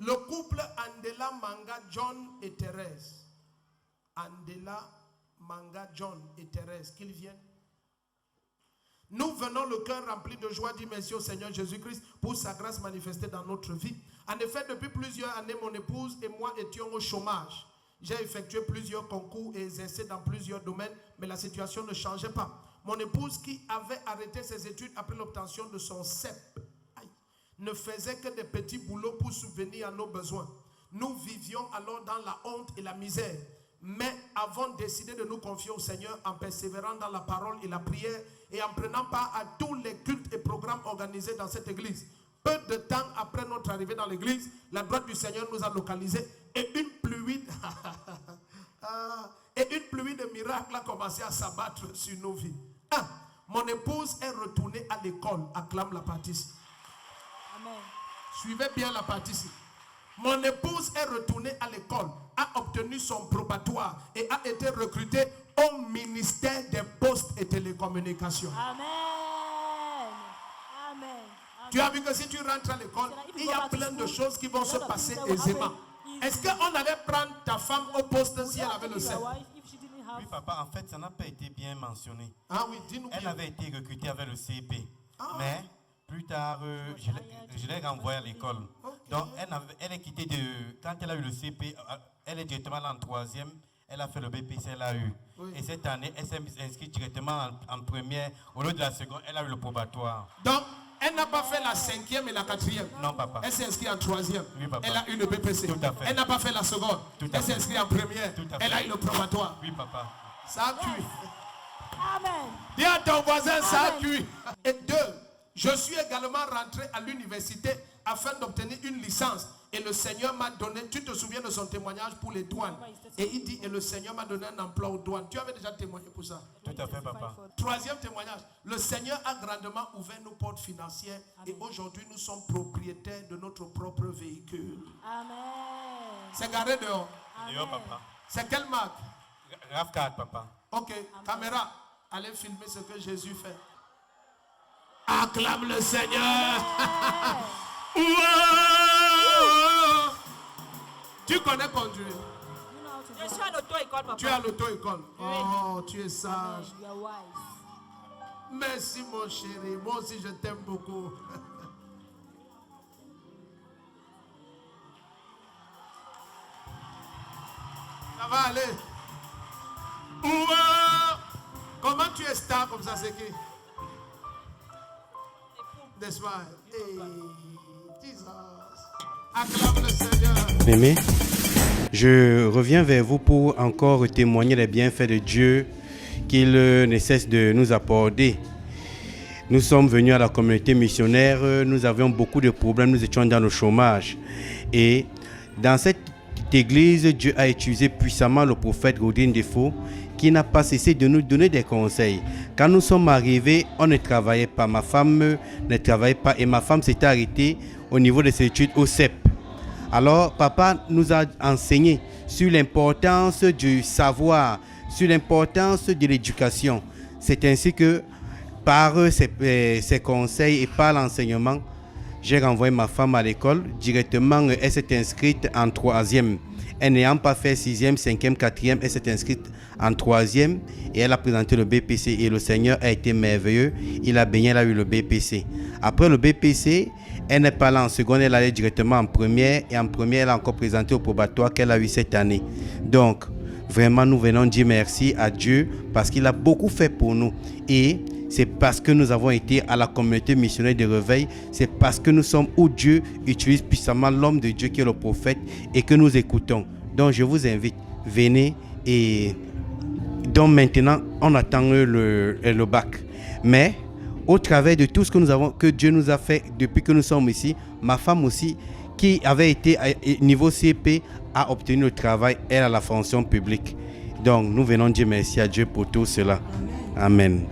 le couple Andela Manga John et Thérèse. Andela Manga John et Thérèse, qu'ils viennent. Nous venons le cœur rempli de joie, dit merci au Seigneur Jésus-Christ pour sa grâce manifestée dans notre vie. En effet, depuis plusieurs années, mon épouse et moi étions au chômage. J'ai effectué plusieurs concours et exercé dans plusieurs domaines, mais la situation ne changeait pas. Mon épouse, qui avait arrêté ses études après l'obtention de son CEP, ne faisait que des petits boulots pour subvenir à nos besoins. Nous vivions alors dans la honte et la misère. Mais avons décidé de nous confier au Seigneur en persévérant dans la parole et la prière et en prenant part à tous les cultes et programmes organisés dans cette église. Peu de temps après notre arrivée dans l'église, la droite du Seigneur nous a localisés et une pluie de miracles a commencé à s'abattre sur nos vies. Mon épouse est retournée à l'école, acclame la partie. Amen. Suivez bien la partie. Mon épouse est retournée à l'école, a obtenu son probatoire et a été recrutée au ministère des Postes et Télécommunications. Amen. Amen. Tu as vu que si tu rentres à l'école, il y a plein de choses qui vont se passer aisément. Est-ce qu'on allait prendre ta femme au poste si elle avait le CEP? Oui, papa, en fait, ça n'a pas été bien mentionné. Ah oui, dis-nous bien. Elle avait été recrutée avec le CEP. Mais plus tard, je l'ai renvoyée à l'école. Okay. Donc, elle est quittée quand elle a eu le CP, elle est directement en 3e. Elle a fait le BPC, elle a eu. Oui. Et cette année, elle s'est inscrite directement en première. Au lieu de la seconde, elle a eu le probatoire. Donc, elle n'a pas fait la 5e et la 4e. Non, papa. Elle s'est inscrite en 3e. Oui, papa. Elle a eu le BPC. Tout à fait. Elle n'a pas fait la seconde. Elle s'est inscrite en première. Elle a eu le probatoire. Oui, papa. Ça a cuit. Amen. Dis à ton voisin, ça a cuit. Et 2, je suis également rentré à l'université afin d'obtenir une licence. Et le Seigneur m'a donné, tu te souviens de son témoignage pour les douanes. Et il dit, et le Seigneur m'a donné un emploi aux douanes. Tu avais déjà témoigné pour ça? Tout à fait, papa. 3e témoignage. Le Seigneur a grandement ouvert nos portes financières. Amen. Et aujourd'hui, nous sommes propriétaires de notre propre véhicule. Amen. C'est garé dehors. Dehors, papa. C'est quelle marque? RAV4, papa. Ok, amen. Caméra, allez filmer ce que Jésus fait. Acclame le Seigneur. Tu connais conduire? Je suis à l'auto-école, papa. Tu es à l'auto-école. Oh, tu es sage. Merci, mon chéri. Moi aussi, je t'aime beaucoup. Ça va aller. Comment tu es star comme ça, c'est qui? N'est-ce pas? Hey, Jesus. Acclame le Seigneur. Aimé, je reviens vers vous pour encore témoigner des bienfaits de Dieu qu'il ne cesse de nous apporter. Nous sommes venus à la communauté missionnaire, nous avions beaucoup de problèmes, nous étions dans le chômage. Et dans cette église, Dieu a utilisé puissamment le prophète Godin Defo, qui n'a pas cessé de nous donner des conseils. Quand nous sommes arrivés, on ne travaillait pas. Ma femme ne travaillait pas et ma femme s'était arrêtée au niveau de ses études au CEP. Alors, papa nous a enseigné sur l'importance du savoir, sur l'importance de l'éducation. C'est ainsi que, par ses conseils et par l'enseignement, j'ai renvoyé ma femme à l'école. Directement, elle s'est inscrite en 3e. Elle n'ayant pas fait 6e, 5e, 4e, elle s'est inscrite en 3e et elle a présenté le BPC. Et le Seigneur a été merveilleux. Il a baigné, elle a eu le BPC. Après le BPC, elle n'est pas là en seconde, elle allait directement en première. Et en première, elle a encore présenté au probatoire qu'elle a eu cette année. Donc, vraiment, nous venons dire merci à Dieu parce qu'il a beaucoup fait pour nous. Et c'est parce que nous avons été à la communauté missionnaire de Réveil, c'est parce que nous sommes où Dieu utilise puissamment l'homme de Dieu qui est le prophète et que nous écoutons. Donc je vous invite, venez et donc maintenant on attend le bac. Mais au travers de tout ce que Dieu nous a fait depuis que nous sommes ici, ma femme aussi qui avait été à niveau CP a obtenu le travail, elle à la fonction publique. Donc nous venons dire merci à Dieu pour tout cela. Amen.